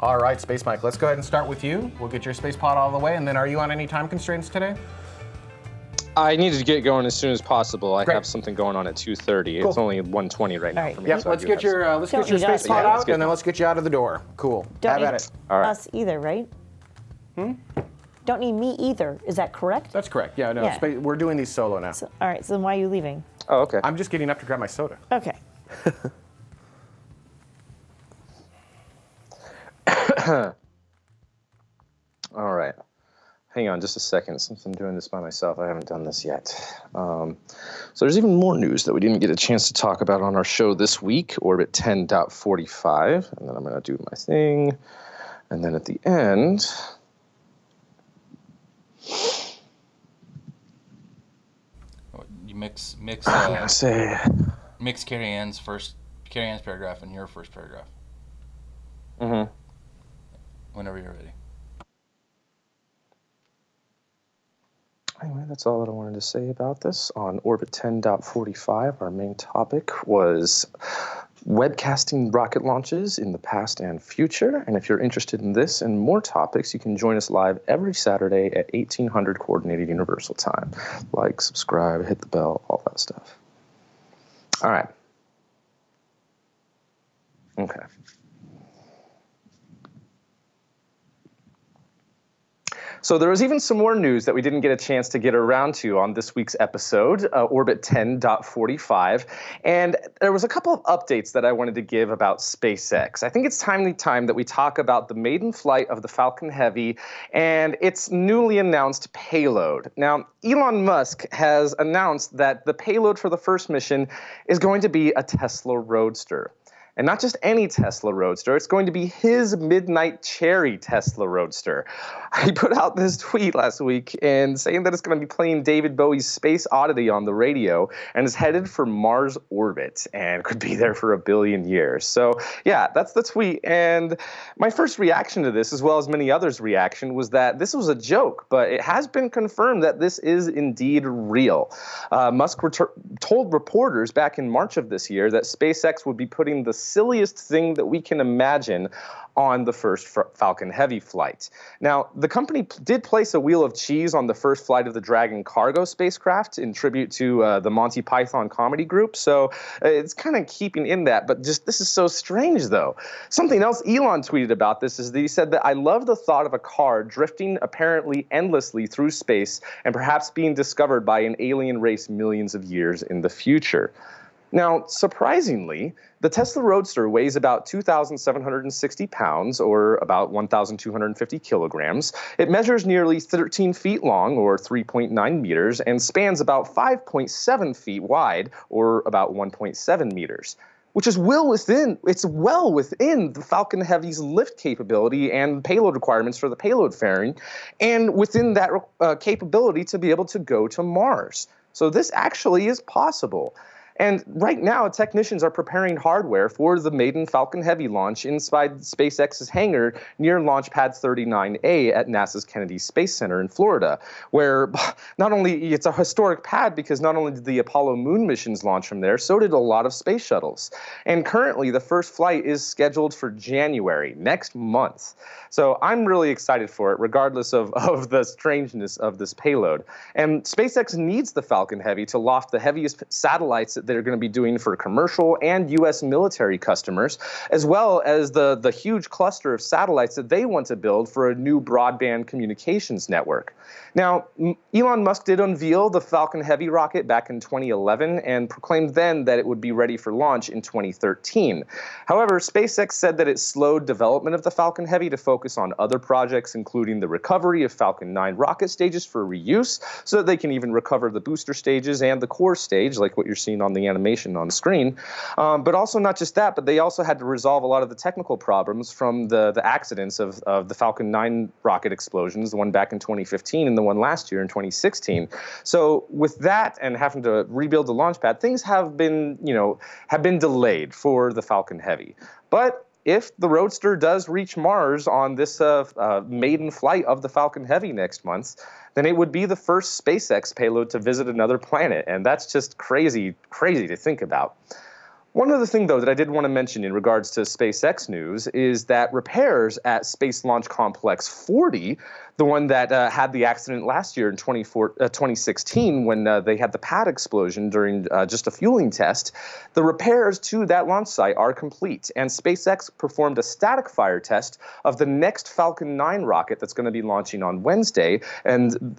All right, Space Mike, let's go ahead and start with you. We'll get your space pod all the way, and then are you on any time constraints today? I need to get going as soon as possible. I Great. have something going on at 2:30. Cool. It's only 1:20 right now for me. Yep, so let's get your space pod out, and then let's get you out of the door. Cool. Don't Have at need it. All right. us either, right? Don't need me either. Is that correct? That's correct. Yeah, no, Yeah. we're doing these solo now. All right, so then why are you leaving? Oh, okay. I'm just getting up to grab my soda. Okay. All right. Hang on just a second. Since I'm doing this by myself, I haven't done this yet. So there's even more news that we didn't get a chance to talk about on our show this week, Orbit 10.45. And then I'm going to do my thing. And then at the end... You mix I'm going to say... mix Carrie Ann's paragraph and your first paragraph. Mm-hmm. Whenever you're ready. Anyway, that's all that I wanted to say about this. On Orbit 10.45, our main topic was webcasting rocket launches in the past and future. And if you're interested in this and more topics, you can join us live every Saturday at 1800 Coordinated Universal Time. Like, subscribe, hit the bell, all that stuff. All right. Okay. So there was even some more news that we didn't get a chance to get around to on this week's episode, Orbit 10.45. And there was a couple of updates that I wanted to give about SpaceX. I think it's timely time that we talk about the maiden flight of the Falcon Heavy and its newly announced payload. Now, Elon Musk has announced that the payload for the first mission is going to be a Tesla Roadster. And not just any Tesla Roadster, it's going to be his Midnight Cherry Tesla Roadster. He put out this tweet last week and saying that it's going to be playing David Bowie's Space Oddity on the radio and is headed for Mars orbit and could be there for 1 billion years. So yeah, that's the tweet. And my first reaction to this, as well as many others' reaction, was that this was a joke, but it has been confirmed that this is indeed real. Musk told reporters back in March of this year that SpaceX would be putting the silliest thing that we can imagine on the first Falcon Heavy flight. Now, the company did place a wheel of cheese on the first flight of the Dragon cargo spacecraft in tribute to the Monty Python comedy group, so it's kind of keeping in that, but just this is so strange, though. Something else Elon tweeted about this is that he said that, "I love the thought of a car drifting apparently endlessly through space and perhaps being discovered by an alien race millions of years in the future." Now, surprisingly, the Tesla Roadster weighs about 2,760 pounds, or about 1,250 kilograms. It measures nearly 13 feet long, or 3.9 meters, and spans about 5.7 feet wide, or about 1.7 meters. Which is well within the Falcon Heavy's lift capability and payload requirements for the payload fairing, and within that capability to be able to go to Mars. So this actually is possible. And right now, technicians are preparing hardware for the maiden Falcon Heavy launch inside SpaceX's hangar near Launch Pad 39A at NASA's Kennedy Space Center in Florida, where not only it's a historic pad because not only did the Apollo moon missions launch from there, so did a lot of space shuttles. And currently, the first flight is scheduled for January, next month. So I'm really excited for it, regardless of the strangeness of this payload. And SpaceX needs the Falcon Heavy to loft the heaviest satellites that they're going to be doing for commercial and U.S. military customers, as well as the huge cluster of satellites that they want to build for a new broadband communications network. Now, Elon Musk did unveil the Falcon Heavy rocket back in 2011 and proclaimed then that it would be ready for launch in 2013. However, SpaceX said that it slowed development of the Falcon Heavy to focus on other projects, including the recovery of Falcon 9 rocket stages for reuse, so that they can even recover the booster stages and the core stage, like what you're seeing on the animation on the screen. But also not just that, but they also had to resolve a lot of the technical problems from the accidents of the Falcon 9 rocket explosions, the one back in 2015 and the one last year in 2016. So with that and having to rebuild the launch pad, things have been delayed for the Falcon Heavy. But if the Roadster does reach Mars on this maiden flight of the Falcon Heavy next month, then it would be the first SpaceX payload to visit another planet. And that's just crazy to think about. One other thing, though, that I did want to mention in regards to SpaceX news is that repairs at Space Launch Complex 40, the one that had the accident last year in 2016 when they had the pad explosion during just a fueling test, the repairs to that launch site are complete. And SpaceX performed a static fire test of the next Falcon 9 rocket that's going to be launching on Wednesday.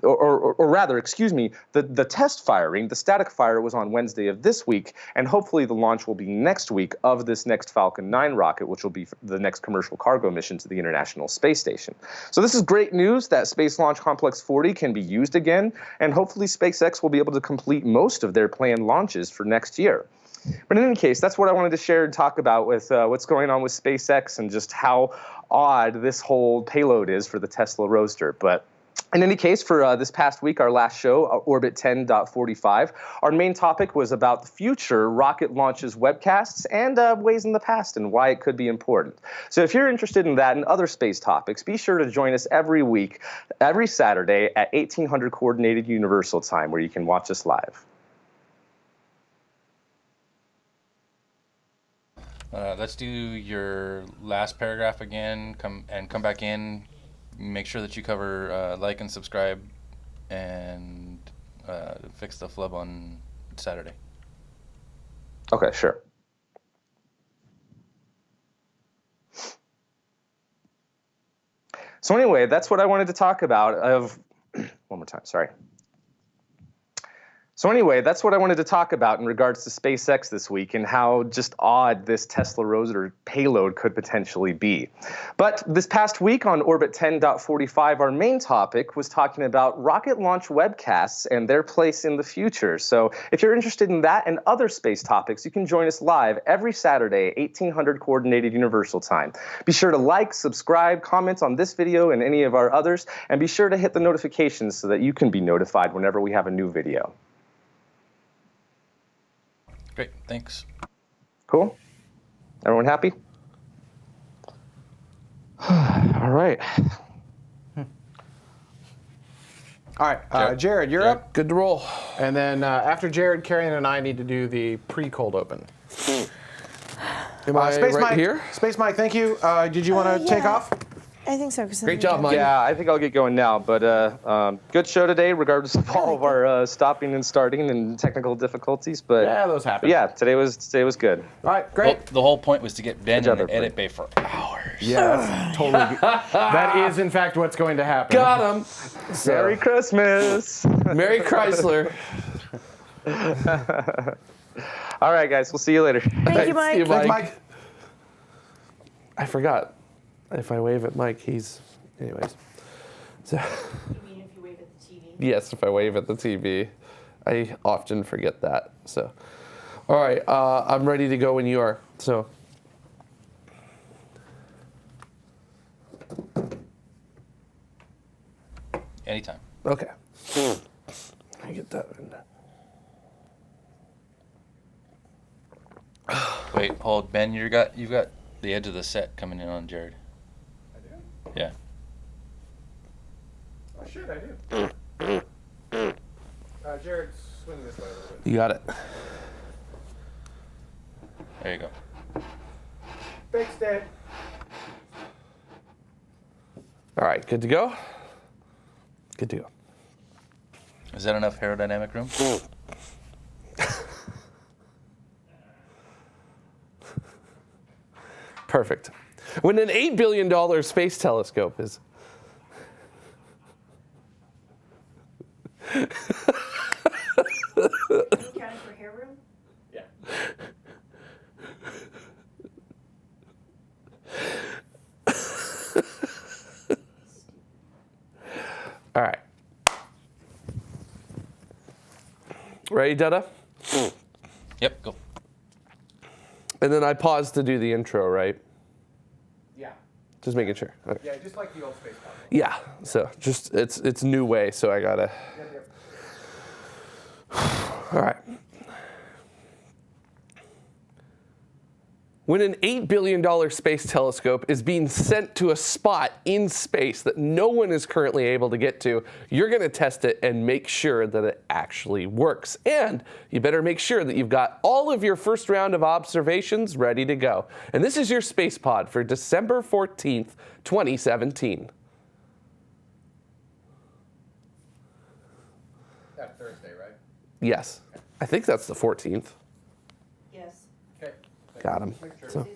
Or rather, excuse me, the test firing, the static fire was on Wednesday of this week, and hopefully the launch will be next week of this next Falcon 9 rocket, which will be the next commercial cargo mission to the International Space Station. So this is great news that Space Launch Complex 40 can be used again, and hopefully SpaceX will be able to complete most of their planned launches for next year. But in any case, that's what I wanted to share and talk about with what's going on with SpaceX and just how odd this whole payload is for the Tesla Roadster. But in any case, for this past week, our last show, Orbit 10.45, our main topic was about the future rocket launches webcasts and ways in the past and why it could be important. So if you're interested in that and other space topics, be sure to join us every week, every Saturday at 1800 Coordinated Universal Time, where you can watch us live. Let's do your last paragraph again. Come back in. Make sure that you cover like and subscribe, and fix the flub on Saturday. Okay, sure. So anyway, that's what I wanted to talk about. One more time, sorry. So anyway, that's what I wanted to talk about in regards to SpaceX this week and how just odd this Tesla Roadster payload could potentially be. But this past week on Orbit 10.45, our main topic was talking about rocket launch webcasts and their place in the future. So if you're interested in that and other space topics, you can join us live every Saturday, 1800 Coordinated Universal Time. Be sure to like, subscribe, comment on this video and any of our others, and be sure to hit the notifications so that you can be notified whenever we have a new video. Great, thanks. Cool? Everyone happy? All right. All right, Jared, you're up. Good to roll. And then after Jared, Carrion and I need to do the pre-cold open. Am I Space right Mike, here? Space Mike, thank you. Did you want to take off? I think so. Great job, Mike. Yeah, I think I'll get going now. But good show today, regardless of all of our stopping and starting and technical difficulties. But Yeah, those happen. yeah, today was good. All right, great. Well, the whole point was to get Ben job, in the everybody. edit bay for hours. Yeah, that's totally good. That is, in fact, what's going to happen. Got him. Merry Christmas. Merry Chrysler. All right, guys. We'll see you later. Thank you, Mike. See you, Thanks, Mike. I forgot. If I wave at Mike, he's... Anyways. So, You mean if you wave at the TV? yes, if I wave at the TV. I often forget that. So, all right. I'm ready to go when you are. So... Anytime. Okay. Let me get that in. Wait, hold, Ben. You've got the edge of the set coming in on Jared. I do? Yeah. Oh, shit, I do. Jared, swing this way a little bit. You got it. There you go. Thanks, Dad. All right. Good to go? Good to go. Is that enough aerodynamic room? Perfect. When an $8 billion space telescope is... Are you counting for hair room? Yeah. All right. Ready, Dada? Yep, go. And then I pause to do the intro, right? Yeah. Just making sure. Okay. Yeah, just like the old space pod. Yeah. So just it's new way, so I gotta. All right. When an $8 billion space telescope is being sent to a spot in space that no one is currently able to get to, you're going to test it and make sure that it actually works. And you better make sure that you've got all of your first round of observations ready to go. And this is your Space Pod for December 14th, 2017. That's Thursday, right? Yes. I think that's the 14th. Yes. Okay. Got him. So.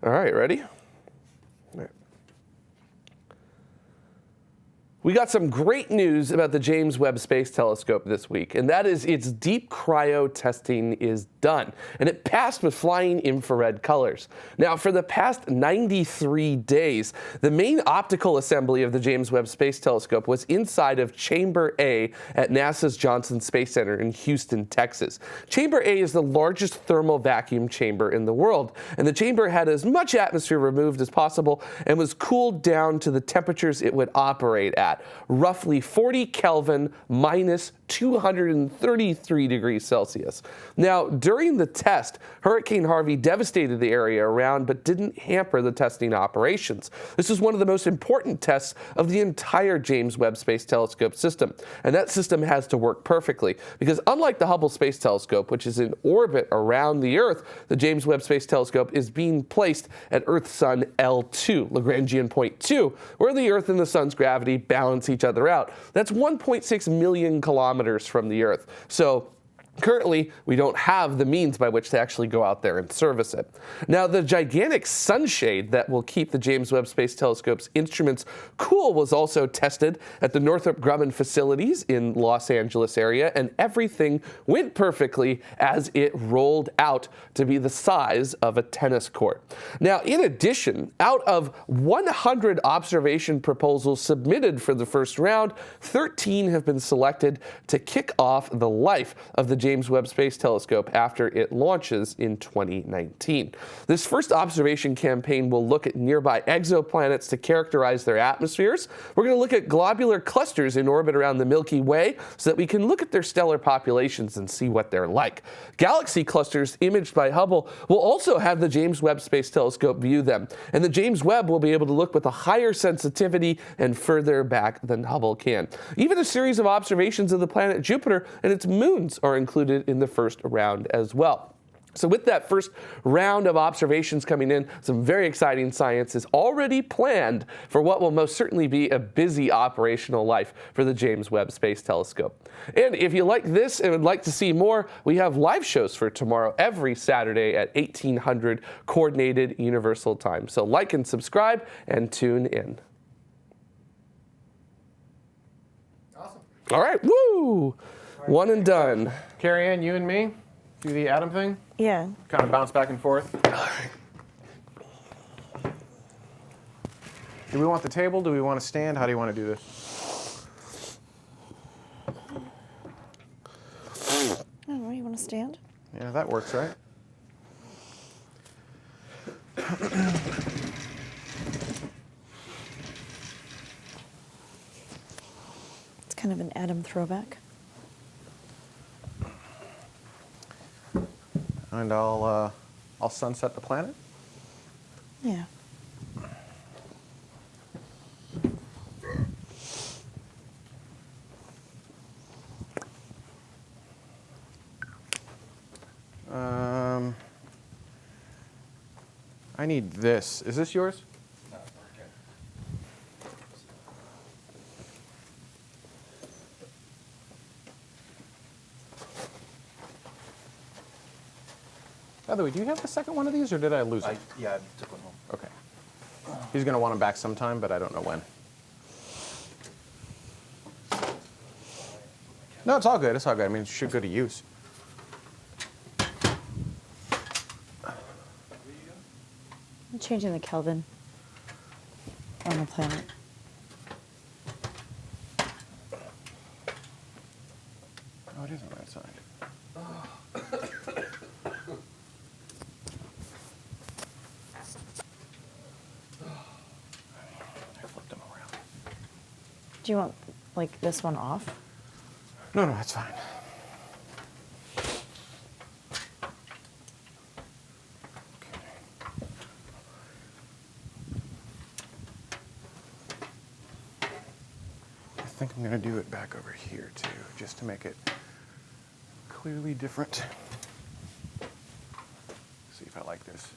All right, ready? All right. We got some great news about the James Webb Space Telescope this week, and that is its deep cryo testing is done, and it passed with flying infrared colors. Now, for the past 93 days, the main optical assembly of the James Webb Space Telescope was inside of Chamber A at NASA's Johnson Space Center in Houston, Texas. Chamber A is the largest thermal vacuum chamber in the world, and the chamber had as much atmosphere removed as possible and was cooled down to the temperatures it would operate at, roughly 40 Kelvin minus 233 degrees Celsius. Now, during the test, Hurricane Harvey devastated the area around but didn't hamper the testing operations. This is one of the most important tests of the entire James Webb Space Telescope system, and that system has to work perfectly because unlike the Hubble Space Telescope, which is in orbit around the Earth, the James Webb Space Telescope is being placed at Earth's sun L2, Lagrangian point 2, where the Earth and the sun's gravity balance each other out. That's 1.6 million kilometers from the Earth. So currently, we don't have the means by which to actually go out there and service it. Now, the gigantic sunshade that will keep the James Webb Space Telescope's instruments cool was also tested at the Northrop Grumman facilities in Los Angeles area, and everything went perfectly as it rolled out to be the size of a tennis court. Now, in addition, out of 100 observation proposals submitted for the first round, 13 have been selected to kick off the life of the James Webb Space Telescope after it launches in 2019. This first observation campaign will look at nearby exoplanets to characterize their atmospheres. We're going to look at globular clusters in orbit around the Milky Way so that we can look at their stellar populations and see what they're like. Galaxy clusters imaged by Hubble will also have the James Webb Space Telescope view them, and the James Webb will be able to look with a higher sensitivity and further back than Hubble can. Even a series of observations of the planet Jupiter and its moons are included in the first round as well. So with that first round of observations coming in, some very exciting science is already planned for what will most certainly be a busy operational life for the James Webb Space Telescope. And if you like this and would like to see more, we have live shows for tomorrow every Saturday at 1800 Coordinated Universal Time. So like and subscribe and tune in. Awesome. All right, woo! One and done. Carrie Ann, you and me, do the atom thing. Yeah. Kind of bounce back and forth. Do we want the table? Do we want to stand? How do you want to do this? I don't know. You want to stand? Yeah, that works, right? It's kind of an atom throwback. And I'll sunset the planet. Yeah. I need this. Is this yours? No, okay. By the way, do you have the second one of these, or did I lose it? Yeah, I took one home. Okay. He's going to want them back sometime, but I don't know when. No, it's all good. It's all good. I mean, it should go to use. I'm changing the Kelvin on the planet. Oh, it is on that side. I flipped them around. Do you want, like, this one off? No, that's fine. think I'm going to do it back over here too, just to make it clearly different. See if I like this.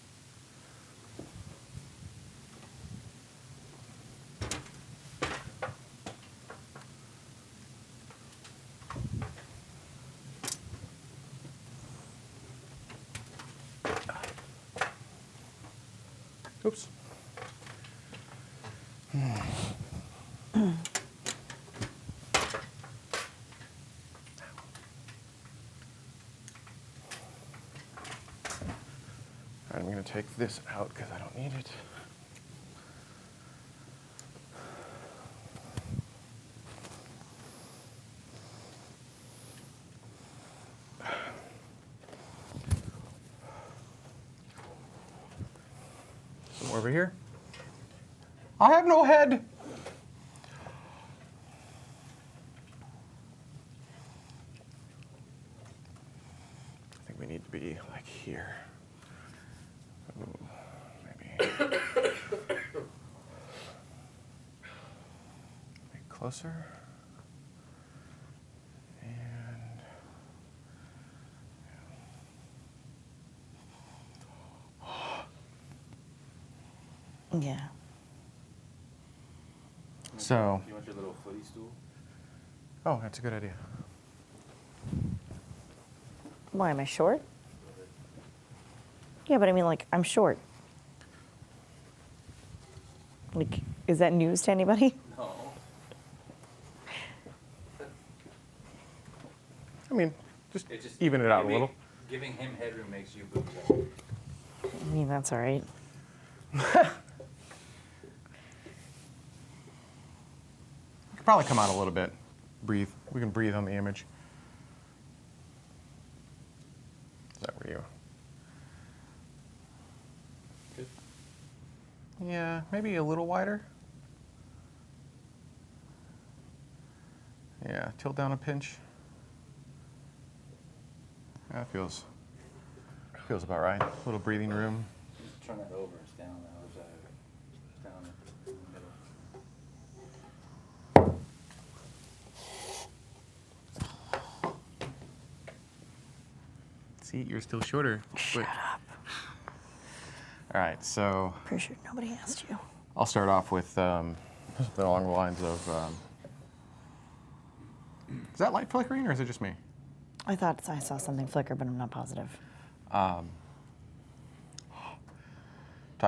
Oops. I'm going to take this out because I don't need it. Some over here. I have no head. I think we need to be like here. Ooh, maybe. Maybe closer. Yeah. So. You want your little footy stool? Oh, that's a good idea. Why, am I short? Yeah, but I mean, like, I'm short. Like, is that news to anybody? No. I mean, just It just even it out a giving- little. Giving him headroom makes you boobs up. I mean, that's all right. Could probably come out a little bit. Breathe. We can breathe on the image. Is that where you? Good. Yeah, maybe a little wider. Yeah, tilt down a pinch. That feels about right. A little breathing room. Just turn that over. It's down the other side. It's down in the middle. See, you're still shorter. Shut up. All right, so Pretty sure nobody asked you. I'll start off with something along the lines of. Is that light flickering or is it just me? I thought I saw something flicker, but I'm not positive. Talk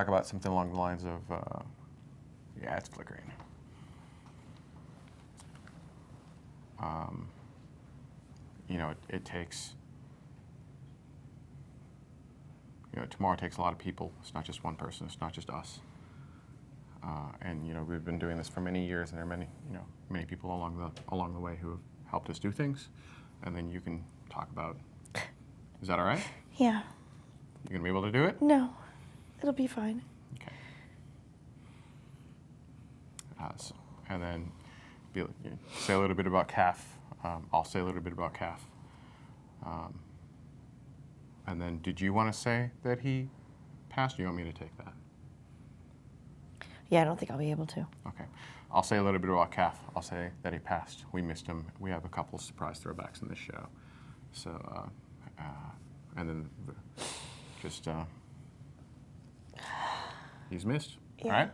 about something along the lines of. Yeah, it's flickering. You know, it takes. You know, tomorrow takes a lot of people. It's not just one person. It's not just us. And you know, we've been doing this for many years, and there are many people along the way who have helped us do things. And then you can talk about. Is that all right? Yeah. You gonna be able to do it? No. It'll be fine. Okay. And then say a little bit about calf. I'll say a little bit about calf. And then, did you want to say that he passed, or you want me to take that? Yeah, I don't think I'll be able to. Okay. I'll say a little bit about calf. I'll say that he passed. We missed him. We have a couple of surprise throwbacks in this show. So, and then just, he's missed. Yeah. All right?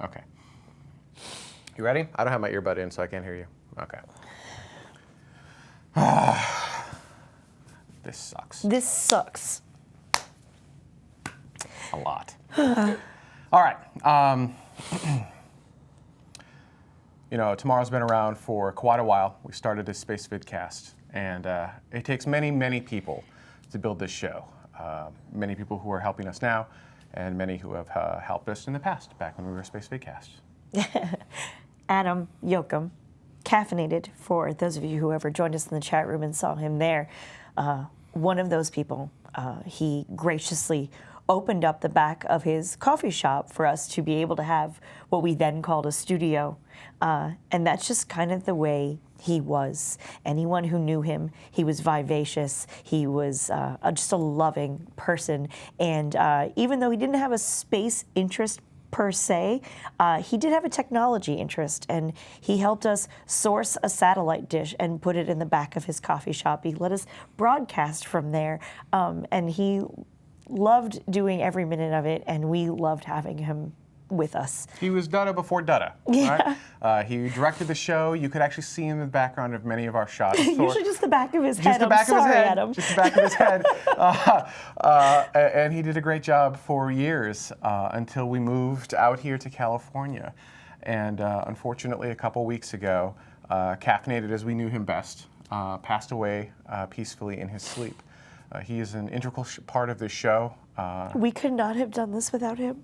Okay. You ready? I don't have my earbud in, so I can't hear you. Okay. This sucks. This sucks. A lot. All right. You know, tomorrow's been around for quite a while. We started this Space Vidcast, and it takes many, many people to build this show. Many people who are helping us now, and many who have helped us in the past, back when we were Space Vidcast. Adam Yoakum, Caffeinated, for those of you who ever joined us in the chat room and saw him there, one of those people. He graciously opened up the back of his coffee shop for us to be able to have what we then called a studio. And that's just kind of the way he was. Anyone who knew him, he was vivacious. He was just a loving person. And even though he didn't have a space interest per se. He did have a technology interest, and he helped us source a satellite dish and put it in the back of his coffee shop. He let us broadcast from there, and he loved doing every minute of it, and we loved having him with us. He was Dutta before Dutta. Yeah. Right? He directed the show. You could actually see him in the background of many of our shots. Usually just the back of his head. Just the back I'm of his sorry, head. Adam. Just the back of his head. And he did a great job for years until we moved out here to California. And unfortunately, a couple weeks ago, Caffeinated as we knew him best passed away peacefully in his sleep. He is an integral part of this show. We could not have done this without him.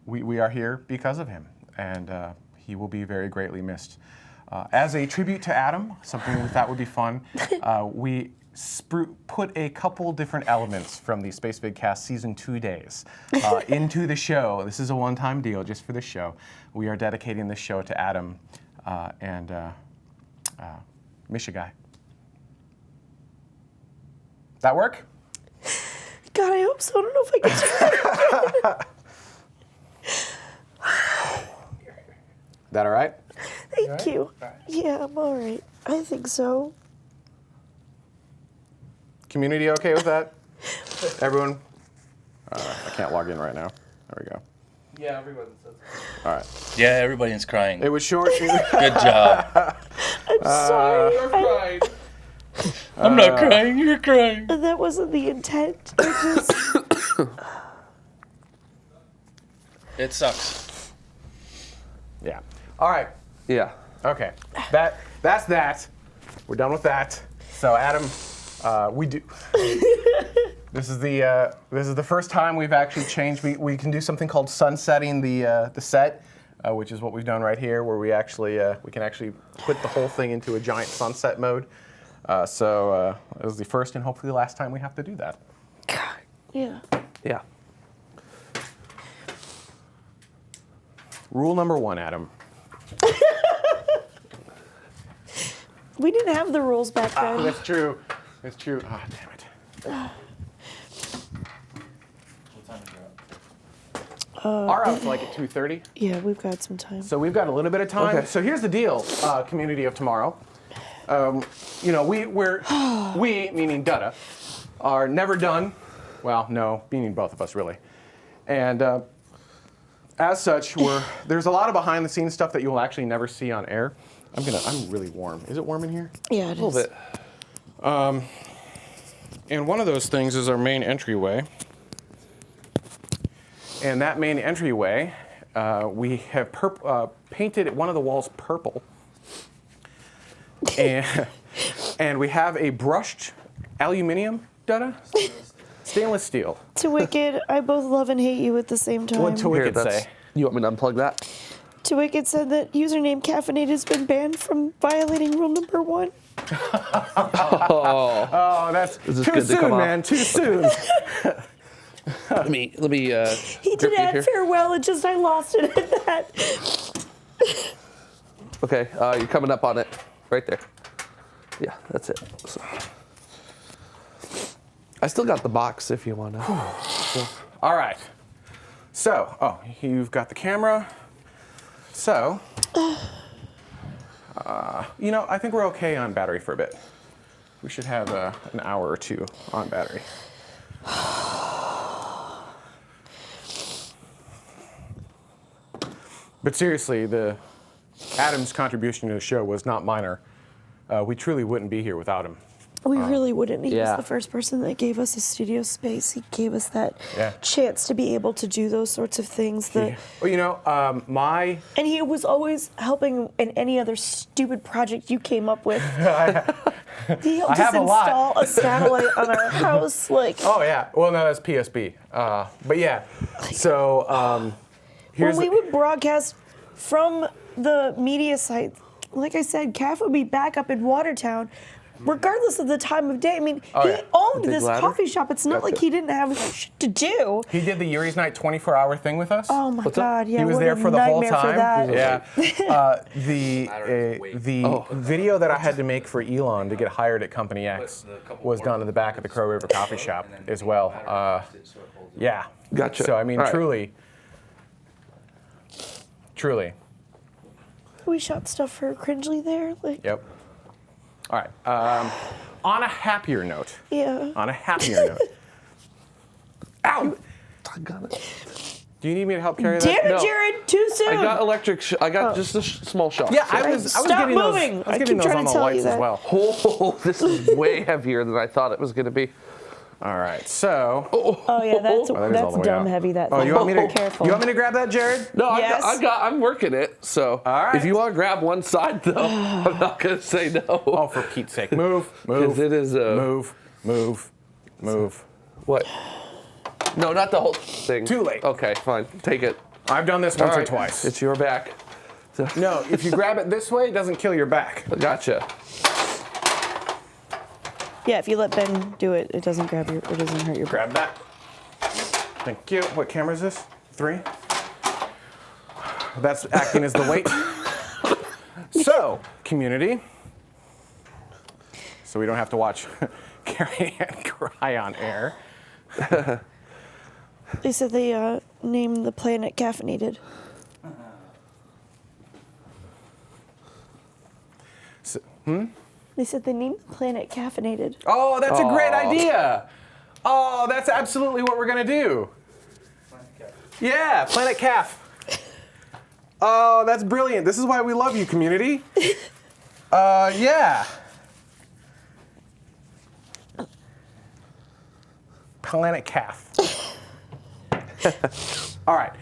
We are here because of him, and he will be very greatly missed. As a tribute to Adam, something we thought would be fun, we put a couple different elements from the Space Vidcast Season 2 days into the show. This is a one-time deal just for this show. We are dedicating this show to Adam and Misha Guy. That work? God, I hope so. I don't know if I can do that. That all right? Thank you. Yeah, I'm all right. I think so. Community okay with that? Everyone? I can't log in right now. There we go. Yeah, everyone says. All right. Yeah, everybody's crying. It was short. Good job. I'm sorry. Right. I'm not crying. You're crying. That wasn't the intent. It just... It sucks. Yeah. All right. Yeah. Okay. That's that. We're done with that. So Adam, we do. This is the first time we've actually changed. We can do something called sunsetting the set, which is what we've done right here, where we can actually put the whole thing into a giant sunset mode. So it was the first and hopefully the last time we have to do that. God, yeah. Yeah. Rule number 1, Adam. We didn't have the rules back then. That's true. It's true. Ah, damn it. What time is it? Our out's like at 2:30. Yeah, we've got some time. So we've got a little bit of time. Okay. So here's the deal, community of tomorrow. We meaning Dutta, are never done. Well, no, meaning both of us really. And as such, there's a lot of behind the scenes stuff that you will actually never see on air. I'm really warm. Is it warm in here? Yeah, it A little is. bit. And one of those things is our main entryway. And that main entryway, we have painted one of the walls purple. And we have a brushed aluminum, Dutta? Stainless steel. To Wicked, I both love and hate you at the same time. What to Wicked Here, say? You want me to unplug that? To Wicked said that username Caffeinated has been banned from violating rule number 1. Oh, that's Is this too good to soon, come off? man. Too soon. Let me. He grip did you add here. farewell, it just I lost it at that. Okay, you're coming up on it, right there. Yeah, that's it. So. I still got the box if you want to. All right. So, you've got the camera. So, I think we're okay on battery for a bit. We should have an hour or two on battery. But seriously, Adam's contribution to the show was not minor. We truly wouldn't be here without him. We really wouldn't. He yeah. was the first person that gave us a studio space. He gave us that Yeah. chance to be able to do those sorts of things. Well, And he was always helping in any other stupid project you came up with. He helped I us have a lot. install a satellite on our house. Oh yeah. Well, no, that's PSB. But yeah. So here's when we would broadcast from the media site, like I said, Caff would be back up in Watertown, regardless of the time of day. I mean, he yeah. owned Big this ladder? coffee shop. It's not like he didn't have shit to do. He did the Yuri's Night 24-hour thing with us. Oh my God! Yeah, He was what there a for the whole nightmare time. For that. Yeah. The video that I had to make for Elon to get hired at Company X was done in the back of the Crow River Coffee Shop as well. Yeah. Gotcha. So I mean, All right. truly, truly. We shot stuff for Cringely there. Like, Yep. All right. On a happier note. yeah. On a happier note. Ow! I got it. Do you need me to help carry that? Damn it, No. Jared! Too soon. I got electric. I got just a small shock. Yeah, I was Stop getting moving. those. I I was keep getting those trying on to the tell you lights as that. well. Oh, this is way heavier than I thought it was going to be. All right. So. Oh yeah, that's Oh, that is all the way dumb out. heavy. That. Oh, thing. you want me to? Careful. You want me to grab that, Jared? No, Yes. I'm working it. So All right. if you want to grab one side, though, I'm not going to say no. Oh, for Pete's sake! Move, Because move, it is a move. what? No, not the whole thing. Too late. Okay, fine. Take it. I've done this All once or right. twice. It's your back. So, No, if you grab it this way, it doesn't kill your back. gotcha. Yeah, if you let Ben do it, it doesn't grab your. It doesn't hurt your. Grab that. Thank you. What camera is this? 3. That's acting as the weight. So, community. So we don't have to watch Carrie Ann cry on air. They said they named the planet Caffeinated. So, They said they named the planet Caffeinated. oh, that's a great idea. Oh, that's absolutely what we're gonna do. Yeah, Planet Calf. Oh, that's brilliant. This is why we love you, community. Yeah. Planet Calf. All right.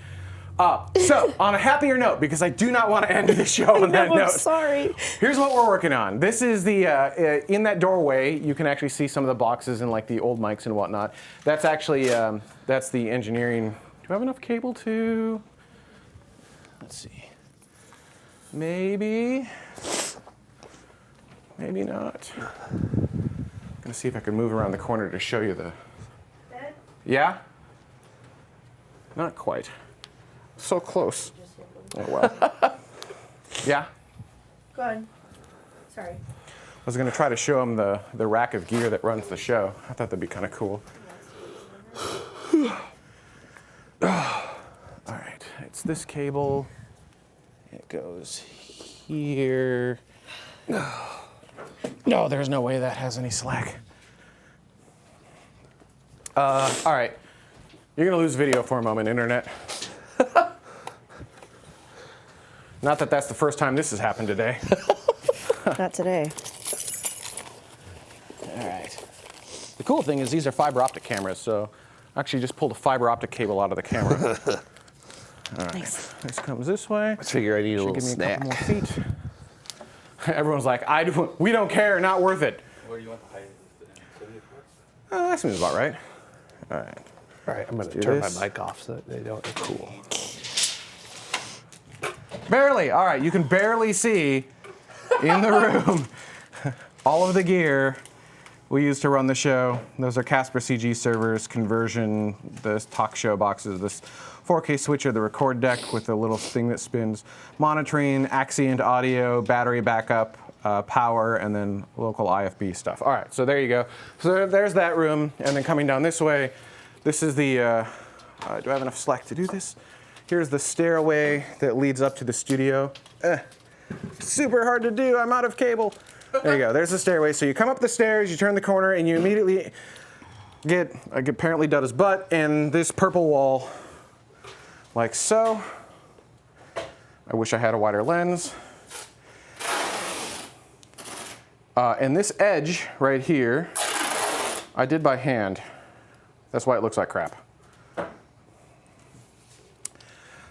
So, on a happier note, because I do not want to end the show on that No, I'm note. sorry. Here's what we're working on. This is the, in that doorway, you can actually see some of the boxes and like the old mics and whatnot. That's actually, that's the engineering. Do I have enough cable to, let's see. Maybe not. I'm gonna see if I can move around the corner to show you the, yeah? Not quite. So close. Oh well. Yeah? Go ahead. Sorry. I was going to try to show him the rack of gear that runs the show. I thought that'd be kind of cool. All right, it's this cable. It goes here. No, there's no way that has any slack. All right, you're going to lose video for a moment, internet. Not that that's the first time this has happened today. Not today. All right. The cool thing is these are fiber optic cameras, so I actually just pulled a fiber optic cable out of the camera. All right. Nice. This comes this way. I figure I need a Should little give me a snack. couple more feet. Everyone's like, we don't care, not worth it. Where do you want the height of the That seems about right. All right. All right, I'm going to do turn this. my mic off so that they don't. Cool. Barely. All right, you can barely see in the room all of the gear we use to run the show. Those are Casper CG servers, conversion, the talk show boxes, this 4K switcher, the record deck with the little thing that spins, monitoring, Axient audio, battery backup, power, and then local IFB stuff. All right, so there you go. So there's that room, and then coming down this way, this is the, do I have enough slack to do this? Here's the stairway that leads up to the studio. Super hard to do, I'm out of cable. There you go, there's the stairway. So you come up the stairs, you turn the corner, and you immediately get, like apparently Dudda's butt, and this purple wall, like so. I wish I had a wider lens. And this edge right here, I did by hand. That's why it looks like crap.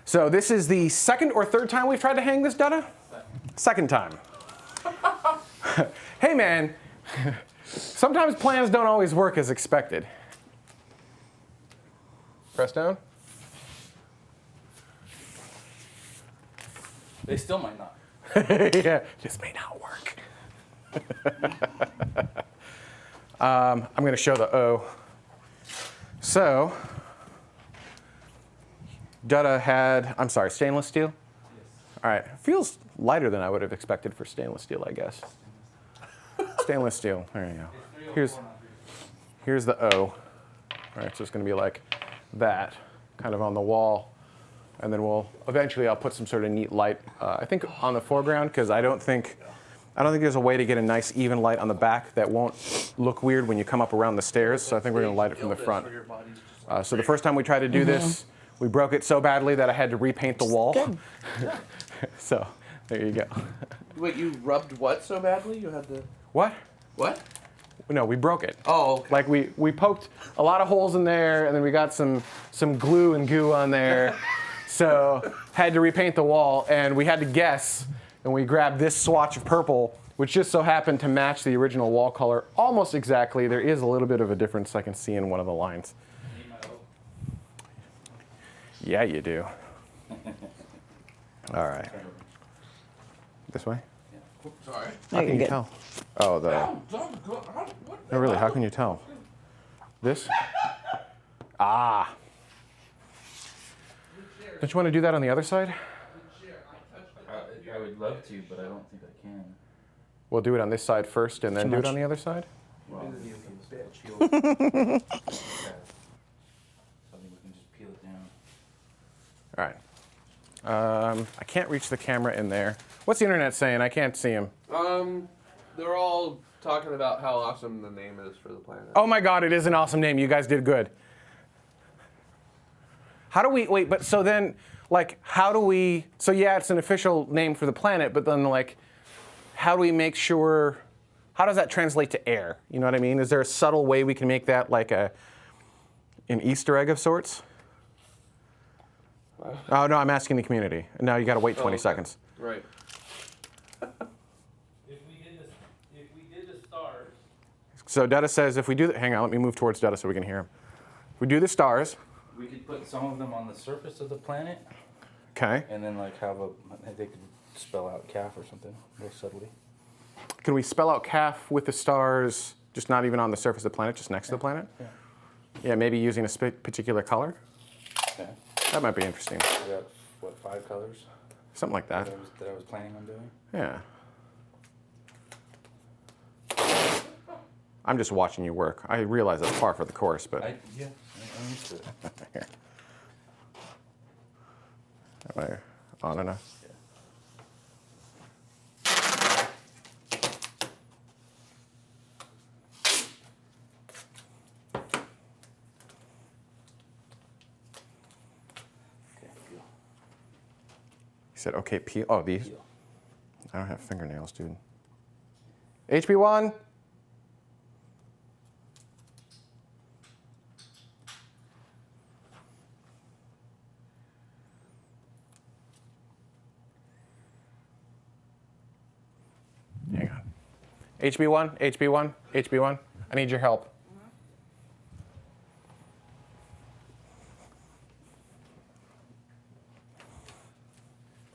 So this is the second or third time we've tried to hang this, Dudda? Second time. Hey man, sometimes plans don't always work as expected. Press down. They still might not. Yeah, just may not work. I'm going to show the O. So, Dudda had, I'm sorry, stainless steel? Yes. All right, feels lighter than I would have expected for stainless steel, I guess. Stainless steel, there you go. Here's the O. All right, so it's going to be like that, kind of on the wall and then I'll put some sort of neat light, I think on the foreground, because I don't think there's a way to get a nice even light on the back that won't look weird when you come up around the stairs, so I think we're going to light it from the front. So the first time we tried to do this, we broke it so badly that I had to repaint the wall. So there you go. Wait, you rubbed what so badly? You had to... What? What? No, we broke it. Oh, okay. Like we poked a lot of holes in there, and then we got some glue and goo on there. So had to repaint the wall, and we had to guess, and we grabbed this swatch of purple, which just so happened to match the original wall color almost exactly. There is a little bit of a difference I can see in one of the lines. Yeah, you do. All right. This way? Sorry. How can you tell? Oh, no, really, how can you tell? This? Ah. Don't you want to do that on the other side? I would love to, but I don't think I can. We'll do it on this side first and then do it on the other side? Well, I think we can just peel it down. All right. I can't reach the camera in there. What's the internet saying? I can't see him. They're all talking about how awesome the name is for the planet. Oh my God, it is an awesome name. You guys did good. How do we, wait, but so then, like, how do we, so yeah, it's an official name for the planet, but then, like, how do we make sure, how does that translate to air? You know what I mean? Is there a subtle way we can make that like an Easter egg of sorts? Oh, no, I'm asking the community. Now you got to wait 20 seconds. Right. If we did the stars. So Dutta says if we do, hang on, let me move towards Dutta so we can hear him. If we do the stars. We could put some of them on the surface of the planet, Okay. and then like they could spell out calf or something real subtly. Can we spell out calf with the stars, just not even on the surface of the planet, just next to the planet? Yeah. Yeah, maybe using a particular color. Okay. That might be interesting. We got, what, 5 colors Something like that. that I was planning on doing? Yeah. I'm just watching you work. I realize that's par for the course, but. I'm used to it. Here. Am I on enough? He said, okay, peel. Oh, these? Peel. I don't have fingernails, dude. HB1. Hang on. HB1, HB1, HB1. I need your help.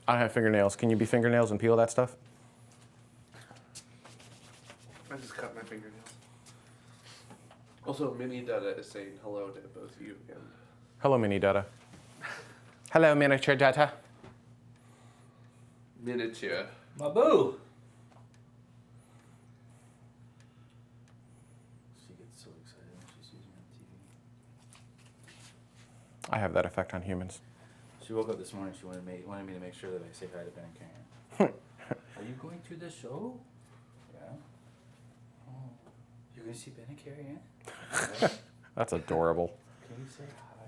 I don't have fingernails. Can you be fingernails and peel that stuff? I just cut my fingernails. Also, Mini Dutta is saying hello to both you and... Hello, Mini Dutta. Hello, Miniature Dutta. Miniature. My boo! She gets so excited when she sees me on TV. I have that effect on humans. She woke up this morning. She wanted me to make sure that I say hi to Ben and Karen. Are you going to the show? Yeah. Oh, you're going to see Ben and Karen? Okay. That's adorable. Can you say hi?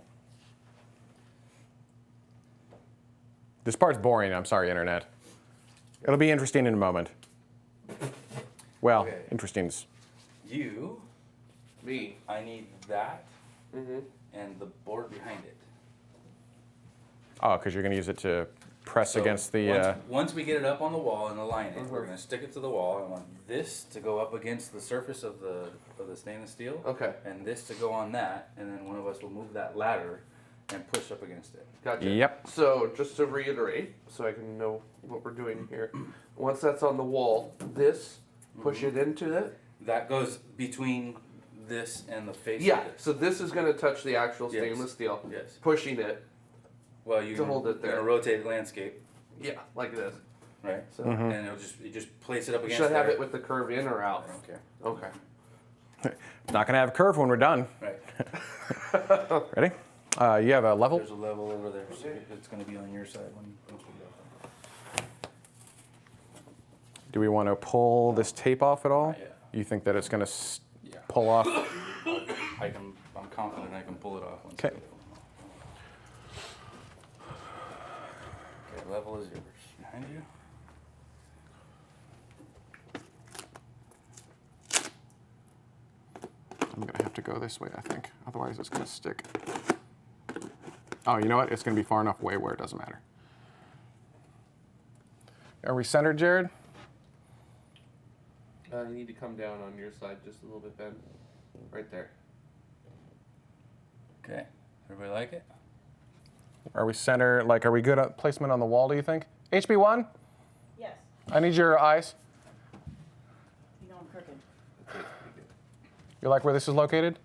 This part's boring. I'm sorry, Internet. It'll be interesting in a moment. Well, Okay. interesting's. You, Me. I need that Mm-hmm. and the board behind it. Oh, because you're going to use it to press So against the. once we get it up on the wall and align it, we're going to stick it to the wall. I want this to go up against the surface of the stainless steel. Okay. And this to go on that, and then one of us will move that ladder and push up against it. Gotcha. Yep. So, just to reiterate, so I can know what we're doing here. Once that's on the wall, this, push it into it. That goes between this and the face Yeah, of this. so this is going to touch the actual Yes. stainless steel. Yes. Pushing it. Well, you're To hold it there. You're gonna rotate the landscape, Yeah, like this. right? So, And you just place it up against should I have there. it with the curve in or I out? don't care. Okay. Not going to have a curve when we're done. Right. Ready? You have a level? There's a level over there, so it's going to be on your side once we get there. Do we want to pull this tape off at all? Yeah. You think that it's going to Yeah. pull off? I'm confident I can pull it off. Once Okay. Okay, level is yours. Behind you. I'm going to have to go this way, I think. Otherwise, it's going to stick. Oh, you know what? It's going to be far enough away where it doesn't matter. Are we centered, Jared? You need to come down on your side just a little bit, Ben. Right there. Okay. Everybody like it? Are we centered? Like, are we good at placement on the wall, do you think? HB1, Yes. I need your eyes. You know I'm crooked. You like where this is located?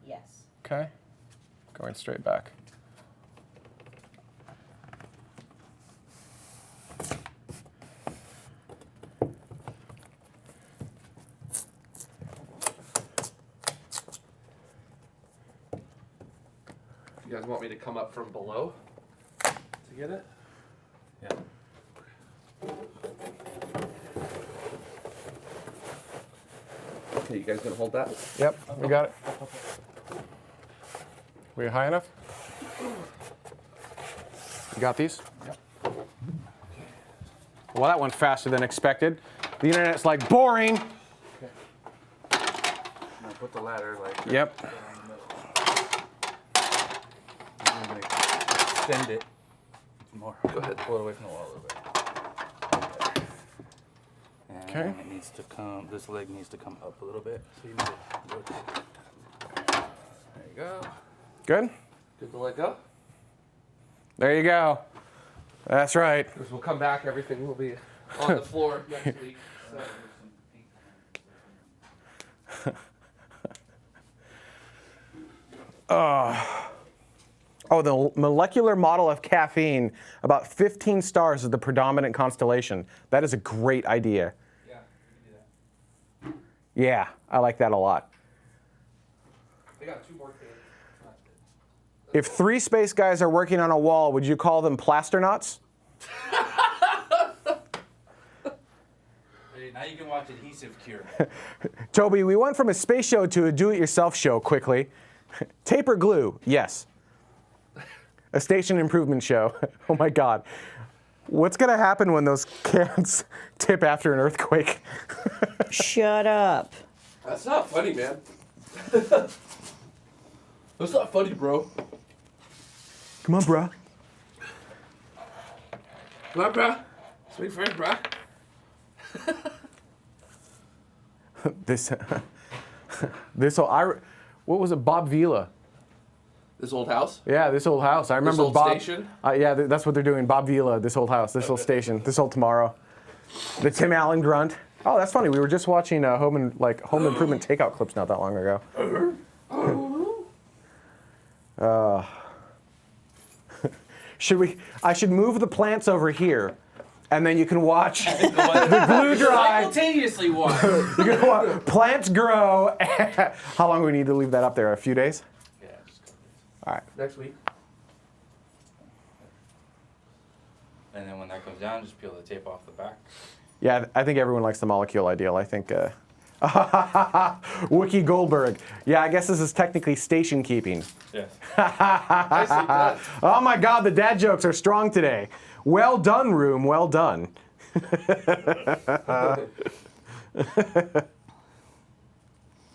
Yes. Okay. Going straight back. You guys want me to come up from below to get it? Yeah. Okay, you guys gonna hold that? Yep, we got it. We high enough? You got these? Yep. Well, that went faster than expected. The internet's like boring. Now put the ladder like. Yep. I'm going to extend it more. Go ahead. Pull it away from the wall a little bit. And Okay. it needs to come. This leg needs to come up a little bit. So you need to rotate. There you go. Good? Good to let go? There you go. That's right. Because we'll come back, everything will be on the floor next week. Oh, the molecular model of caffeine, about 15 stars is the predominant constellation. That is a great idea. Yeah, you can do that. Yeah, I like that a lot. They got 2 more cans. If 3 space guys are working on a wall, would you call them plasternauts? Hey, now you can watch Adhesive Cure. Toby, we went from a space show to a do-it-yourself show quickly. Tape or glue? Yes. A station improvement show. Oh my God. What's going to happen when those cans tip after an earthquake? Shut up. That's not funny, man. That's not funny, bro. Come on, bruh. Come on, bro. Speak French, bro. This whole, what was it, Bob Vila? This old house? Yeah, this old house. I remember old Bob. station? Yeah, that's what they're doing. Bob Vila, this old house, this old station, this old tomorrow. The Tim Allen grunt. Oh, that's funny. We were just watching home improvement takeout clips not that long ago. I should move the plants over here, and then you can watch the glue dry. Simultaneously watch. You can watch plants grow. How long do we need to leave that up there? A few days? Yeah, just go. All right. Next week. And then when that comes down, just peel the tape off the back. Yeah, I think everyone likes the molecule ideal. I think. Wookie Goldberg. Yeah, I guess this is technically station keeping. Yes. I see that. Oh my God, the dad jokes are strong today. Well done, room. Well done. So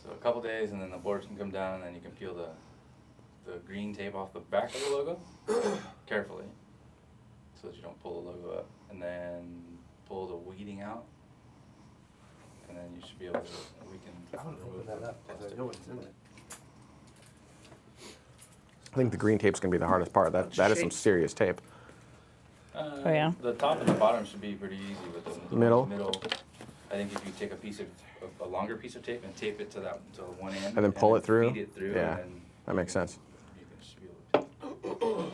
a couple days, and then the boards can come down, and then you can peel the green tape off the back of the logo carefully, so that you don't pull the logo up, and then pull the weeding out, and then you should be able to. We can remove that up. I think the green tape's gonna be the hardest part. That is some serious tape. Oh, yeah? The top and the bottom should be pretty easy, but the Middle? I think if you take a longer piece of tape and tape it to one end, And then pull it through? feed it through, Yeah, and then that makes sense. you can just be able to.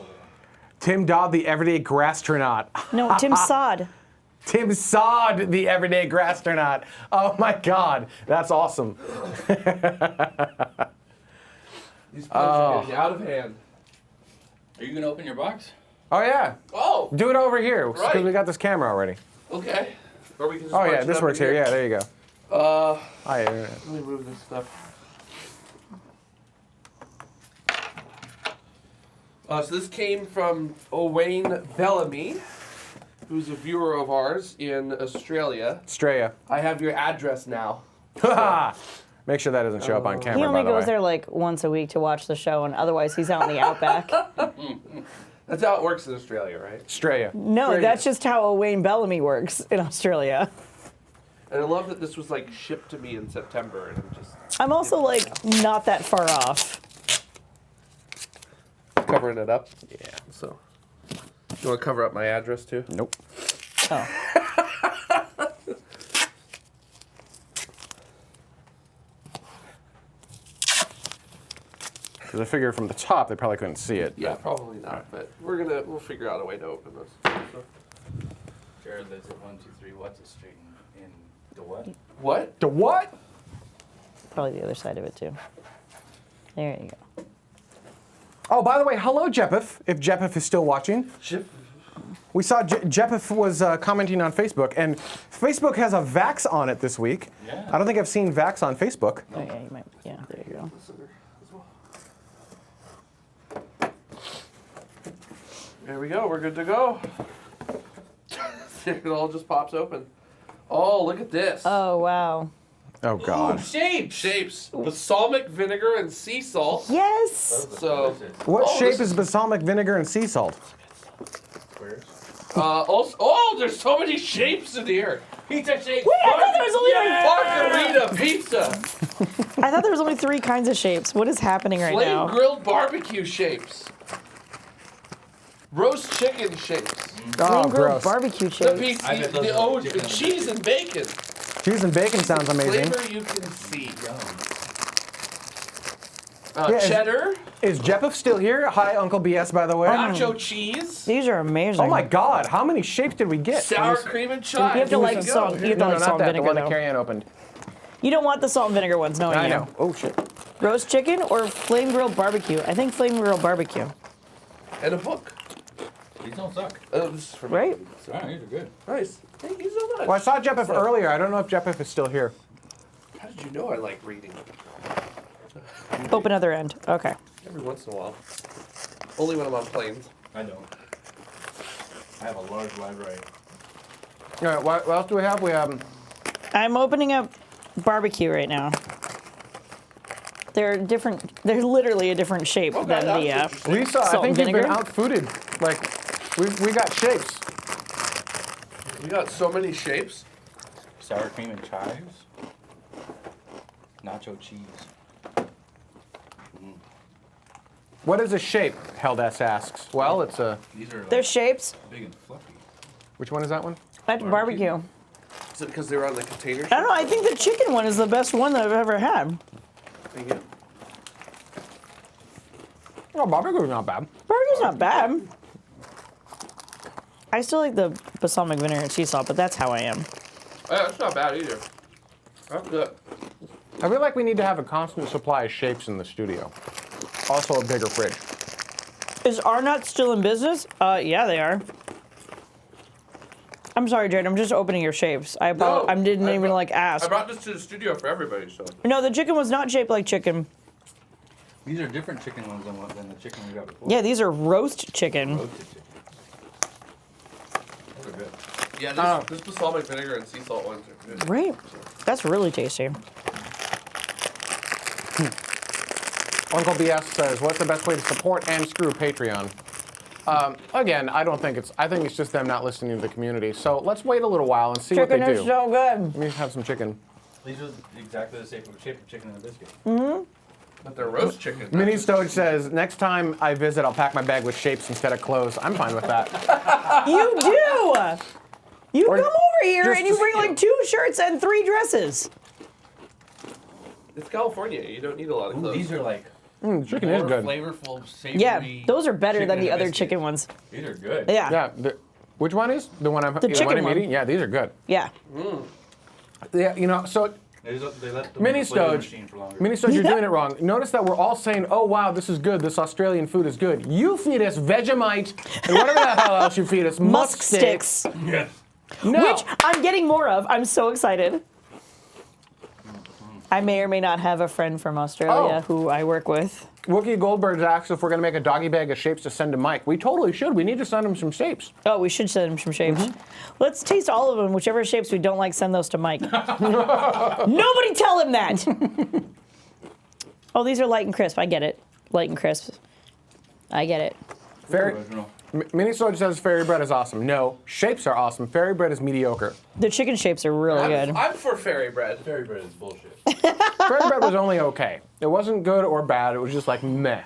Tim Dodd, the everyday grasstronaut. No, Tim Sod. Tim sawed the everyday grasstronaut. Oh my God, that's awesome. These puns are getting out of hand. Are you gonna open your box? Oh yeah, Oh, do it over here because Right. we got this camera already. okay. Or we can just Oh punch yeah, it this up works in here. Yeah, there you go. Uh, Oh, yeah. let me move this stuff. So this came from Owain Bellamy, who's a viewer of ours in Australia. Straya. I have your address now. Make sure that doesn't show up on camera. He only by the goes way. there like once a week to watch the show, and otherwise he's out in the outback. That's how it works in Australia, right? Straya. No, Great. that's just how Wayne Bellamy works in Australia. And I love that this was like shipped to me in September, and I'm just I'm also like not that far off. covering it up. Yeah. So, you want to cover up my address too? Nope. Oh. Because I figure from the top they probably couldn't see it. Yeah, probably not. But we'll figure out a way to open this. So. Jared lives at 123 Watts Street in the what? What? The what? Probably the other side of it too. There you go. Oh, by the way, hello, Jeppeth, if Jeppeth is still watching. Ship. We saw Jeppeth was commenting on Facebook, and Facebook has a Vax on it this week. Yeah. I don't think I've seen Vax on Facebook. Oh, yeah, you might. Yeah, there you go. There we go. We're good to go. It all just pops open. Oh, look at this. Oh wow. Oh, God. Shapes. Balsamic vinegar and sea salt. Yes. So, What Oh, shape this is balsamic vinegar and sea salt? Squares. also, there's so many shapes in here. Pizza shape. Wait, I thought there was only Margarita pizza. I thought there was only 3 kinds of shapes. What is happening right Flame now? grilled barbecue shapes. Roast chicken shapes. Oh, Grilled gross. barbecue The shapes. pizza, I bet those the are old chicken. cheese and bacon. Cheese and bacon sounds amazing. Flavor you can see. Yeah, Cheddar, Is Jeppeth still here? Hi, Uncle BS, by the way. nacho cheese, These are amazing. Oh my God, how many shapes did we get? sour cream and chives. You have to like There we salt. go. You have to No, like not salt that. and The vinegar one that though. Carrie Ann opened. You don't want the salt and vinegar ones, knowing I you. know. Oh shit. Roast chicken or flame grilled barbecue? I think flame grilled barbecue. And a book. These don't suck. This is for me. Right? Alright, these are good. Nice. Thank you so much. Well, I saw Jeppeth earlier. I don't know if Jeppeth is still here. How did you know I like reading? Open other end. Okay. Every once in a while. Only when I'm on planes. I don't. I have a large library. All right, what else do we have? We have. I'm opening up barbecue right now. They're different. They're literally a different shape Okay, than the. that's interesting. Lisa, I Salt think and you've been vinegar? outfooded. Like, we got shapes. We got so many shapes. Sour cream and chives. Nacho cheese. What is a shape? Held S asks. Well, it's a. These are like They're shapes big and fluffy. Which one is that one? at barbecue. Is it because they were on the container? I don't know. I think the chicken one is the best one that I've ever had. Thank you. Oh, barbecue's not bad. Burger's not bad. I still like the balsamic vinegar and sea salt, but that's how I am. Yeah, that's not bad either. That's good. I feel like we need to have a constant supply of shapes in the studio. Also, a bigger fridge. Is Arnott still in business? Yeah, they are. I'm sorry, Jared. I'm just opening your shapes. I didn't even like ask. I brought this to the studio for everybody, so. No, the chicken was not shaped like chicken. These are different chicken ones than the chicken we got before. Yeah, these are roast chicken. Roasted chicken. Those are good. Yeah, this balsamic vinegar and sea salt ones are good. Right. That's really tasty. Uncle BS says, "What's the best way to support and screw Patreon?" Again, I think it's just them not listening to the community. So let's wait a little while and see Chicken what they is do. so good. Let me have some chicken. These are exactly the shape of chicken and a biscuit. But they're roast chicken. Mini Stoge says, "Next time I visit, I'll pack my bag with shapes instead of clothes." I'm fine with that. You do. You Or come over here just and you to- bring like 2 shirts and 3 dresses. It's California. You don't need a lot of clothes. These are like Chicken is more good. flavorful, savory. Yeah, those are better than chicken the and other biscuit. chicken ones. These are good. Yeah. Yeah, Which one is the one I'm chicken one. eating? Yeah, these are good. Yeah. Yeah, you know, so They let the Mini flavor Stoge, machine for longer. Mini Stoge, you're doing it wrong. Notice that we're all saying, "Oh wow, this is good. This Australian food is good." You feed us Vegemite and whatever the hell else you feed us, Musk sticks. Yes. No. Which I'm getting more of. I'm so excited. I may or may not have a friend from Australia who I work with. Wookie Goldberg's asked if we're going to make a doggy bag of shapes to send to Mike. We totally should. We need to send him some shapes. Oh, we should send him some shapes. Let's taste all of them. Whichever shapes we don't like, send those to Mike. Nobody tell him that. Oh, these are light and crisp. I get it. Light and crisp. I get it. Fairy, Original. Mini Stoge says fairy bread is awesome. No, shapes are awesome. Fairy bread is mediocre. The chicken shapes are really good. I'm for fairy bread. Fairy bread is bullshit. Fairy bread was only okay. It wasn't good or bad. It was just like meh.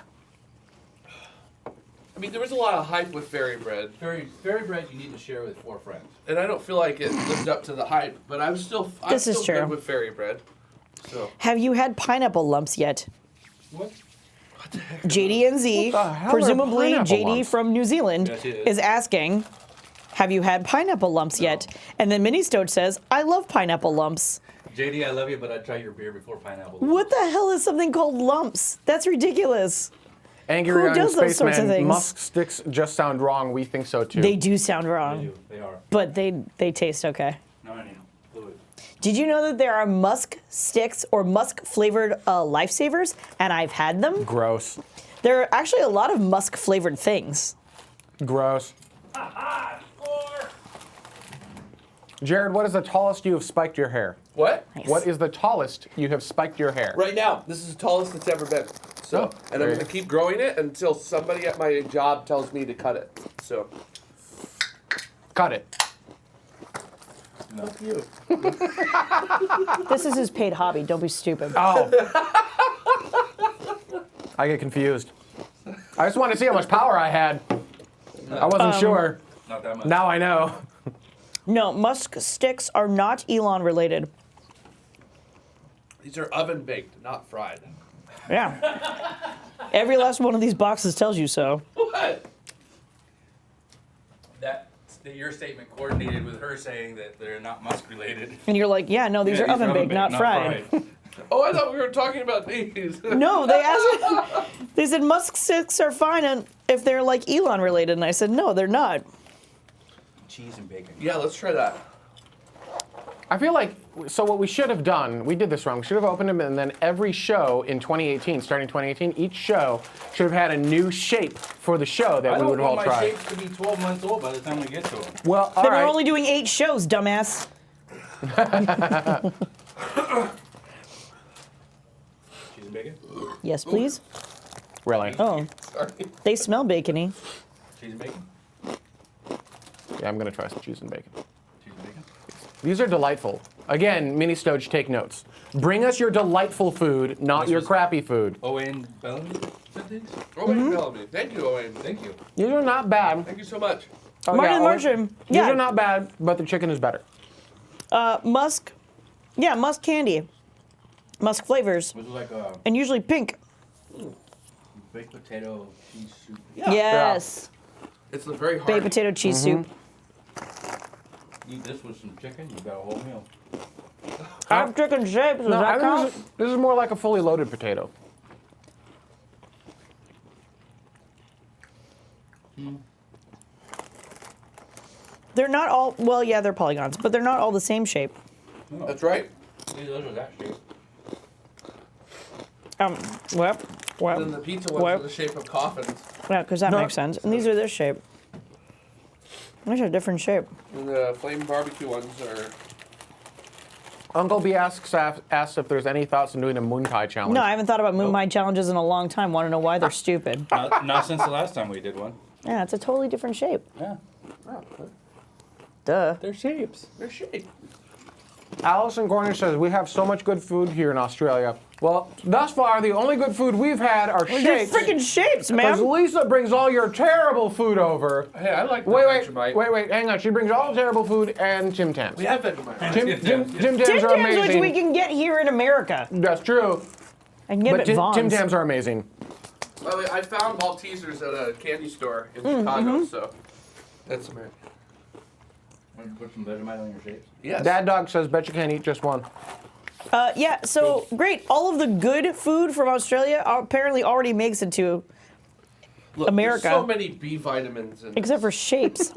I mean, there was a lot of hype with fairy bread, Fairy bread you need to share with 4 friends. and I don't feel like it lived up to the hype. But I'm still This is true. good with fairy bread. So Have you had pineapple lumps yet? What? JD and Z, the hell are presumably pineapple JD lumps? from New Zealand, Yes, he is asking, have you had pineapple lumps yet? And then Mini Stoge says, I love pineapple lumps. JD, I love you, but I'd try your beer before pineapple. What the hell is something called lumps? That's ridiculous. Angry Who Young does those sorts of Spaceman, things? musk sticks just sound wrong. We think so too. They do sound wrong, They do. They are. but they taste okay. No, I need fluid. Did you know that there are musk sticks or musk flavored lifesavers? And I've had them. Gross. There are actually a lot of musk flavored things. Gross. Jared, what is the tallest you have spiked your hair? what? Nice. What is the tallest you have spiked your hair? Right now, this is the tallest it's ever been. So, Oh, and there I'm you going to go. keep growing it until somebody at my job tells me to cut it. So, Cut it. fuck you. This is his paid hobby. Don't be stupid. Oh. I get confused. I just wanted to see how much power I had. I wasn't sure. Not that much. Now I know. No, musk sticks are not Elon related. These are oven baked, not fried. Yeah. Every last one of these boxes tells you so. What? That your statement coordinated with her saying that they're not musk related. And you're like, yeah, no, these are oven baked, not fried. Oh, I thought we were talking about these. No, they asked. They said musk sticks are fine and if they're like Elon related, and I said no, they're not. Cheese and bacon. Yeah, let's try that. I feel like, so what we should have done, we did this wrong. We should have opened them, and then every show in 2018, starting 2018, each show should have had a new shape for the show that I we don't would all want my try. shapes to be 12 months old by the time we get to them. Well, all Then right. we're only doing 8 shows, dumbass. Cheese and bacon? Yes, please. Really? Oh, Sorry. they smell bacony. Cheese and bacon? Yeah, I'm going to try some cheese and bacon. Cheese and bacon? These are delightful. Again, Mini Stoge, take notes. Bring us your delightful food, not This your was- crappy food. Owen Bellamy said these? Owen Bellamy. Thank you, Owen. Thank you. These are not bad. Thank you so much. Oh, Martin yeah, Marsham. These Yeah. are not bad, but the chicken is better. Musk. Yeah, musk candy. Musk flavors. This is like a And usually pink. baked potato cheese soup. Yes. It's a very hard. Baked potato cheese soup. Eat this with some chicken, you got a whole meal. Half chicken shapes, does No, that I count? think this is more like a fully loaded potato. They're not all, well, yeah, they're polygons, but they're not all the same shape. That's right. These are that shape. Well, And then the pizza ones What? are the shape of coffins. yeah, because that No. makes sense. And these are this shape. These are a different shape. And the flame barbecue ones are. Uncle B asks if there's any thoughts on doing a Moon Kai challenge. No, I haven't thought about Moon Mai challenges in a long time. Want to know why they're stupid? Not since the last time we did one. Yeah, it's a totally different shape. Yeah. Duh. They're shapes. They're shape. Allison Cornish says, we have so much good food here in Australia. Well, thus far, the only good food we've had are They're shapes. freaking shapes, Because man. Lisa brings all your terrible food over. Hey, I like the Wait, Vegemite. hang on. She brings all the terrible food and Tim Tams. We have Vegemite. Tim Tams Tim are Tams, amazing. which we can get here in America. That's true. I can get But them at Vaughn's. Tim Tams are amazing. By the way, I found Maltesers at a candy store in Chicago, so that's American. Want to put some Vegemite on your shapes? Yes. Dad Dog says, bet you can't eat just one. Yeah, so great. All of the good food from Australia apparently already makes it to Look, America. There's so many B vitamins. And except for shapes.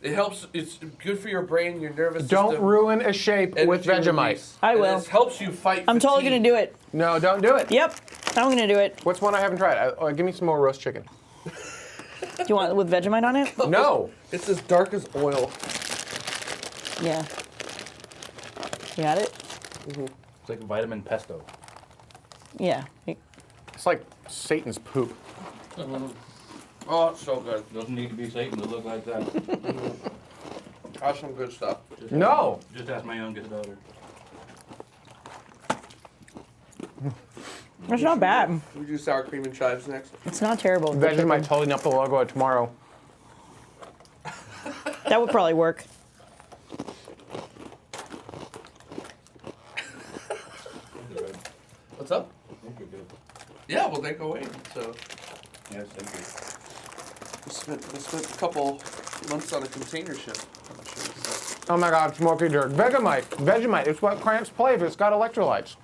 it helps. It's good for your brain, your nervous system. Don't ruin a shape with energy Vegemite. release. I And will. This helps you fight I'm totally fatigue. gonna do it. No, don't do it. Yep, I'm gonna do it. What's one I haven't tried? Give me some more roast chicken. Do you want it with Vegemite on it? No. It's as dark as oil. Yeah. You got it? It's like vitamin pesto. Yeah. It's like Satan's poop. Oh, it's so good. Doesn't need to be Satan to look like that. That's some good stuff. No. Just ask my youngest daughter. It's not bad. We do sour cream and chives next. It's not terrible. Vegemite's holding up the logo of tomorrow. That would probably work. What's up? Yeah, well, they go in. So Yes, thank you. we spent a couple months on a container ship. I'm sure so. Oh my God, smoky dirt. Vegemite. It's what plants crave. It's got electrolytes.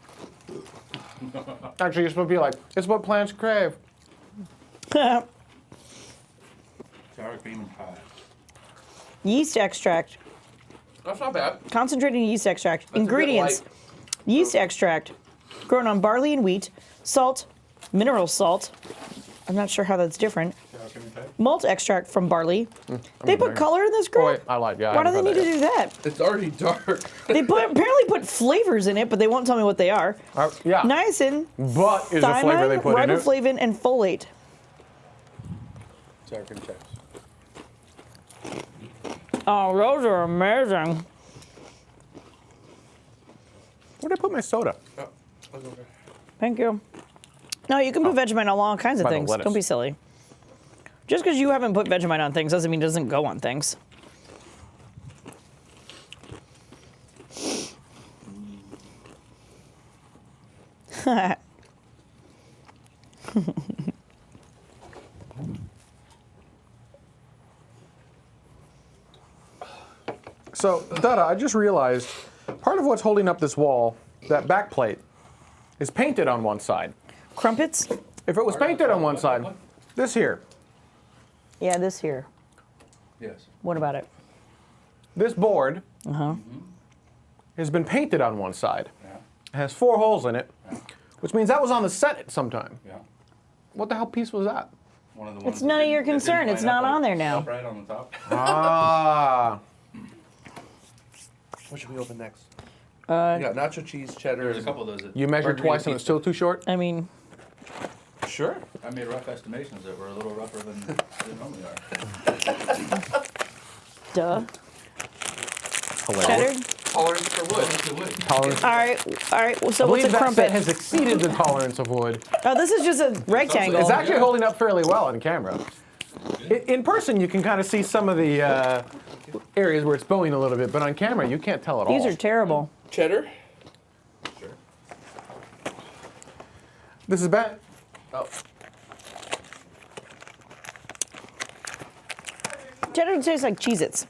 Actually, you're supposed to be like, it's what plants crave. Sour cream and pie. Yeast extract. That's not bad. Concentrated yeast extract. That's a bit Ingredients. light. Yeast extract. Grown on barley and wheat. Salt. Mineral salt. I'm not sure how that's different. Sour cream and pie? Malt extract from barley. They put color in this Oh, crap? wait, I lied. Yeah. Why I do they haven't need had to do that? It's already dark. They apparently put flavors in it, but they won't tell me what they are. yeah. Niacin, But is a flavor they thymine, put in it. riboflavin, and folate. Sour cream chives. Oh, those are amazing. Where did I put my soda? Oh, that's okay. Thank you. No, you can put Vegemite on all kinds of By the things. lettuce. Don't be silly. Just because you haven't put Vegemite on things doesn't mean it doesn't go on things. So, Dada, I just realized part of what's holding up this wall, that back plate, is painted on one side. Crumpets? If it was painted on one side, this here, Yeah, this here. Yes. What about it? this board has been painted on one side. Yeah. It has 4 holes in it, which means that was on the set at some time. Yeah. What the hell piece was that? One of the ones It's that none of didn't- your that didn't concern. It's line up not on like there now. Upright on the top. Ah. What should we open next? We got nacho cheese, cheddar. There's a couple of those that You measured margarita twice and it's pizza. still too short? I mean, Sure. I made rough estimations that were a little rougher than they normally are. duh. Hilarious. Cheddar? Tolerance for wood. Tolerance. All right. Well, so I what's believe a that set crumpet? has exceeded the tolerance of wood. Oh, this is just a rectangle. It's actually holding up fairly well on camera. In person, you can kind of see some of the areas where it's bowing a little bit, but on camera, you can't tell at all. These are terrible. Cheddar. Sure. This is bad. Oh. Cheddar tastes like Cheez-Its.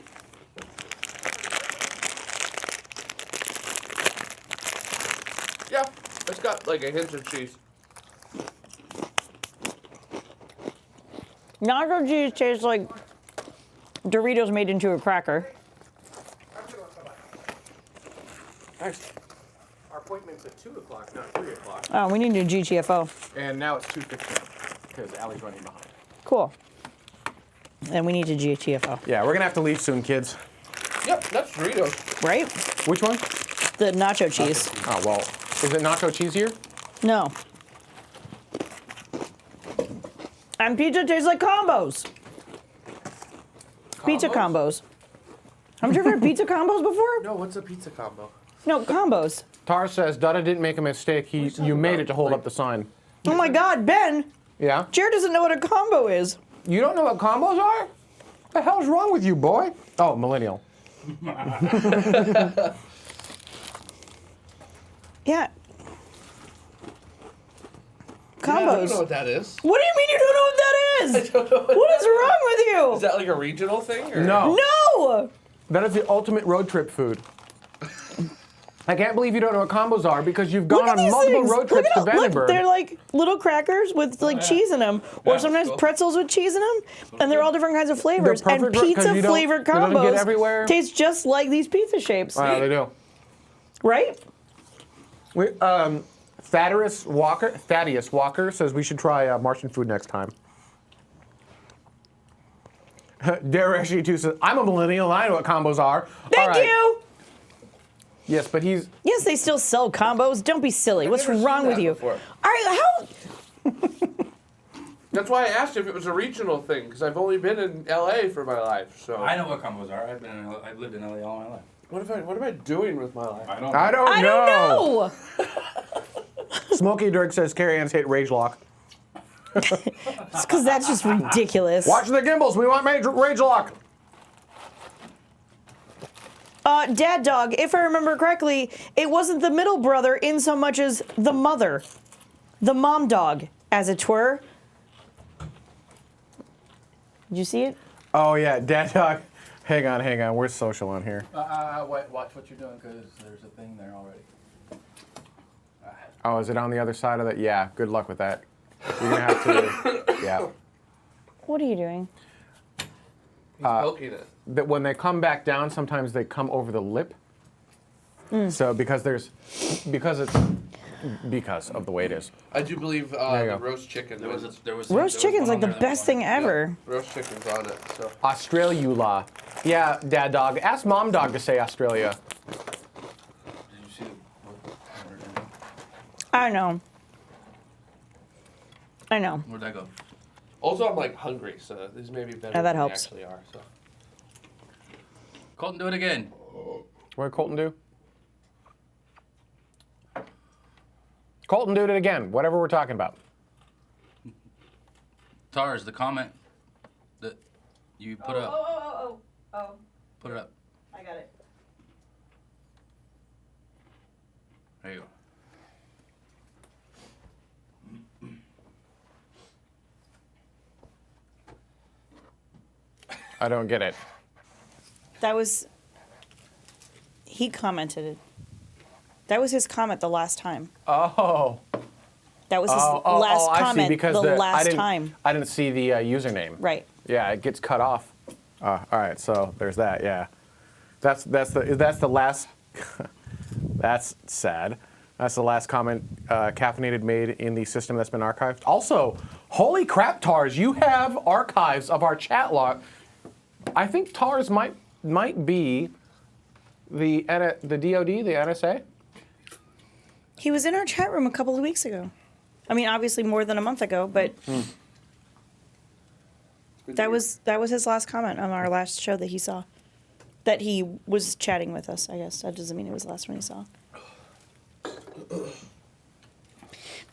Yeah, it's got like a hint of cheese. Nacho cheese tastes like Doritos made into a cracker. Thanks. Our appointment's at 2 o'clock, not 3 o'clock. Oh, we need a GTFO. And now it's 2:15 because Allie's running behind. Cool. And we need a GTFO, Yeah, we're going to have to leave soon, kids. Yep, that's Doritos. right? Which one? The nacho cheese. Oh, well, is it nacho cheese here? No. And pizza tastes like combos. Pizza combos. Haven't you ever had pizza combos before? No, what's a pizza combo? No, combos. Tar says Dada didn't make a mistake. You made it to hold Like- up the sign. Oh my God, Ben! Yeah? Jared doesn't know what a combo is. You don't know what combos are? The hell's wrong with you, boy? Oh, millennial. Yeah. I don't Combos. know what that is. What do you mean you don't know what that is? What is wrong with you? Is that like a regional thing? Or? No. No! That is the ultimate road trip food. I can't believe you don't know what combos are because you've Look gone at on these multiple things. road trips to Look, Vandenberg. they're like little crackers with like cheese in them, or sometimes pretzels with cheese in them, and they're all different kinds of flavors. And perfect 'cause you pizza don't- flavored they don't get combos everywhere. taste just like these pizza shapes, They do. right? Thaddeus Walker says we should try Martian food next time. Darashi too says I'm a millennial and I know what combos are. Thank All right. you. Yes, but he's Yes, they still sell combos. Don't be silly. What's never seen wrong with that you? before. All right, how? That's why I asked if it was a regional thing, because I've only been in LA for my life. So I know what combos are. I've lived in LA all my life. what am I doing with my life? I don't. I don't I know. don't know. Smokey Dirk says Carrie Ann's hate Rage Lock. It's because that's just ridiculous. Watch the gimbals. We want Rage Lock. Dad Dog, if I remember correctly, it wasn't the middle brother in so much as the mother. The mom dog, as it were. Did you see it? Oh yeah, Dad Dog. Hang on. We're social on here. Watch what you're doing, because there's a thing there already. Oh, is it on the other side of that? Yeah. Good luck with that. You're gonna have to. Yeah. What are you doing? He's poking it. That when they come back down, sometimes they come over the lip. So because of the way it is. I do believe you the go. roast chicken. Roast chicken's like the best thing ever. Roast chicken's on it. So Australula. Yeah, Dad Dog. Ask Mom Dog to say Australia. Did you see I know. Where'd that go? also, I'm like hungry, so these may be better that than helps. they actually are. So Colton, do it again. What did Colton do? Colton did it again. Whatever we're talking about. Tars, the comment that you put up. Oh. Put it up. I got it. There you go. I don't get it. That was. He commented it. That was his comment the last time. Oh. That was his Oh, last I see. comment Because the I last didn't, time. I didn't see the username. Right. Yeah, it gets cut off. All right, so there's that. Yeah, that's the last. That's sad. That's the last comment Caffeinated made in the system that's been archived. Also, holy crap, Tars! You have archives of our chat log. I think Tars might be the DoD, the NSA. He was in our chat room a couple of weeks ago. I mean, obviously more than a month ago, but that was his last comment on our last show that he saw. That he was chatting with us, I guess. That doesn't mean it was the last one he saw.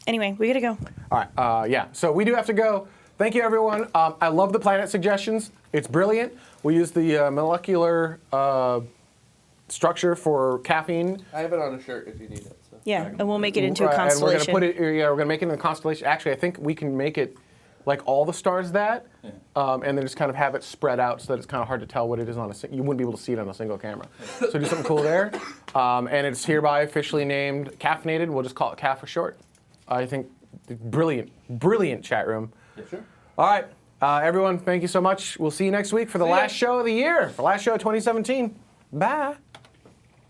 Anyway, we gotta go. All right, yeah, so we do have to go. Thank you, everyone. I love the planet suggestions. It's brilliant. We use the molecular structure for caffeine. I have it on a shirt if you need it. So. Yeah, and we'll make it into a And constellation. we're gonna make it in a constellation. Actually, I think we can make it like all the stars that, and then just kind of have it spread out so that it's kind of hard to tell what it is on you wouldn't be able to see it on a single camera. So do something cool there. And it's hereby officially named Caffeinated. We'll just call it Caff for short. I think brilliant chat room. Yeah, sure. All right, everyone, thank you so much. We'll see you next week for the last show of the year, the last show of 2017. Bye.